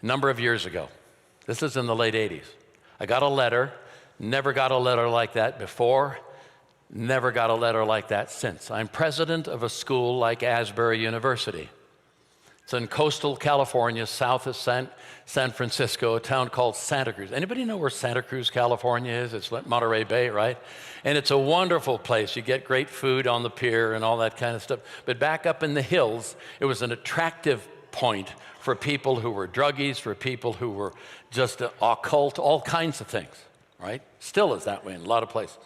a number of years ago. This is in the late 80s. I got a letter, never got a letter like that before, never got a letter like that since. I'm president of a school like Asbury University. It's in coastal California, south of San Francisco, a town called Santa Cruz. Anybody know where Santa Cruz, California is? It's Monterey Bay, right? And it's a wonderful place. You get great food on the pier and all that kind of stuff. But back up in the hills, it was an attractive point for people who were druggies, for people who were just occult, all kinds of things, right? Still is that way in a lot of places.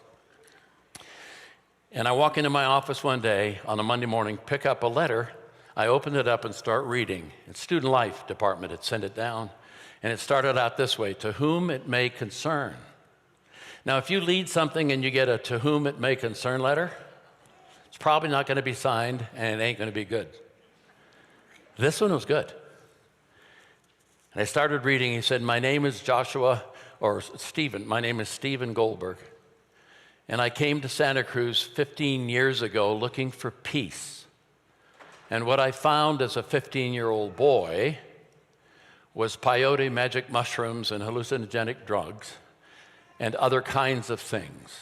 And I walk into my office one day on a Monday morning, pick up a letter. I opened it up and start reading. It's Student Life Department had sent it down. And it started out this way: to whom it may concern. Now, if you lead something and you get a to whom it may concern letter, it's probably not going to be signed and it ain't going to be good. This one was good. And I started reading. He said, my name is my name is Stephen Goldberg. And I came to Santa Cruz 15 years ago looking for peace. And what I found as a 15-year-old boy was peyote, magic mushrooms, and hallucinogenic drugs, and other kinds of things.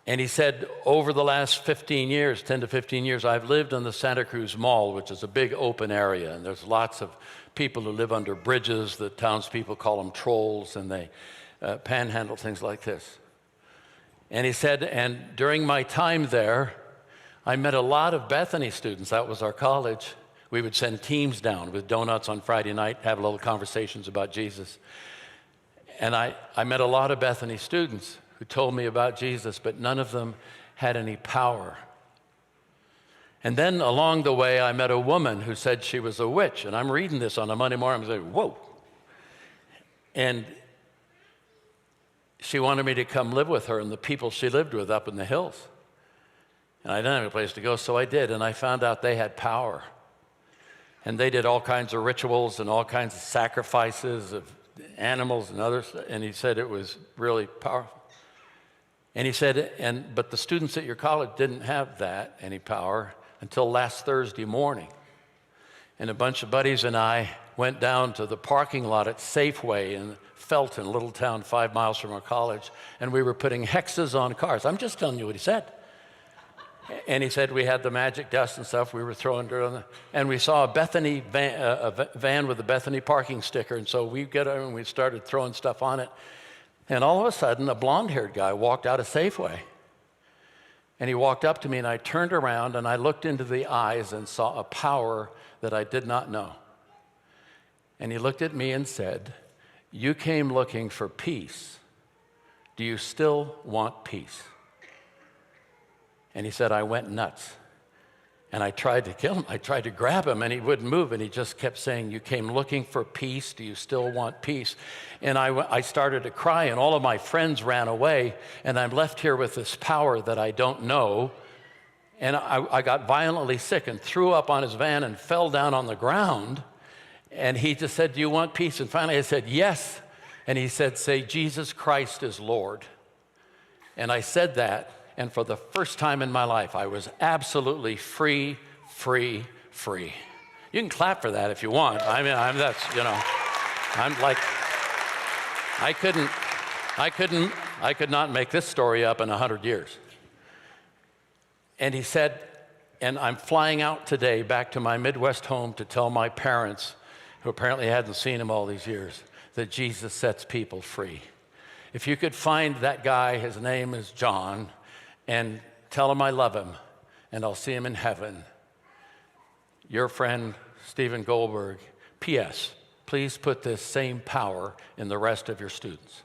And he said, over the last 15 years, 10 to 15 years, I've lived in the Santa Cruz Mall, which is a big open area, and there's lots of people who live under bridges. The townspeople call them trolls, and they panhandle, things like this. And he said, and during my time there, I met a lot of Bethany students. That was our college. We would send teams down with donuts on Friday night, have little conversations about Jesus. And I met a lot of Bethany students who told me about Jesus, but none of them had any power. And then along the way, I met a woman who said she was a witch. And I'm reading this on a Monday morning. I'm saying, whoa. And she wanted me to come live with her and the people she lived with up in the hills. And I didn't have a place to go, so I did. And I found out they had power. And they did all kinds of rituals and all kinds of sacrifices of animals and others. And he said it was really powerful. And he said, but the students at your college didn't have that, any power, until last Thursday morning. And a bunch of buddies and I went down to the parking lot at Safeway in Felton, a little town 5 miles from our college, and we were putting hexes on cars. I'm just telling you what he said. And he said we had the magic dust and stuff. We were throwing dirt on it. And we saw a Bethany van with a Bethany parking sticker. And so we got in and we started throwing stuff on it. And all of a sudden, a blonde-haired guy walked out of Safeway. And he walked up to me, and I turned around, and I looked into the eyes and saw a power that I did not know. And he looked at me and said, you came looking for peace. Do you still want peace? And he said, I went nuts. And I tried to kill him. I tried to grab him, and he wouldn't move. And he just kept saying, you came looking for peace. Do you still want peace? And I started to cry, and all of my friends ran away. And I'm left here with this power that I don't know. And I got violently sick and threw up on his van and fell down on the ground. And he just said, do you want peace? And finally I said, yes. And he said, say, Jesus Christ is Lord. And I said that. And for the first time in my life, I was absolutely free, free, free. You can clap for that if you want. I mean, I'm like, I could not make this story up in 100 years. And he said, and I'm flying out today back to my Midwest home to tell my parents, who apparently hadn't seen him all these years, that Jesus sets people free. If you could find that guy, his name is John, and tell him I love him, and I'll see him in heaven. Your friend, Stephen Goldberg. P.S. Please put this same power in the rest of your students.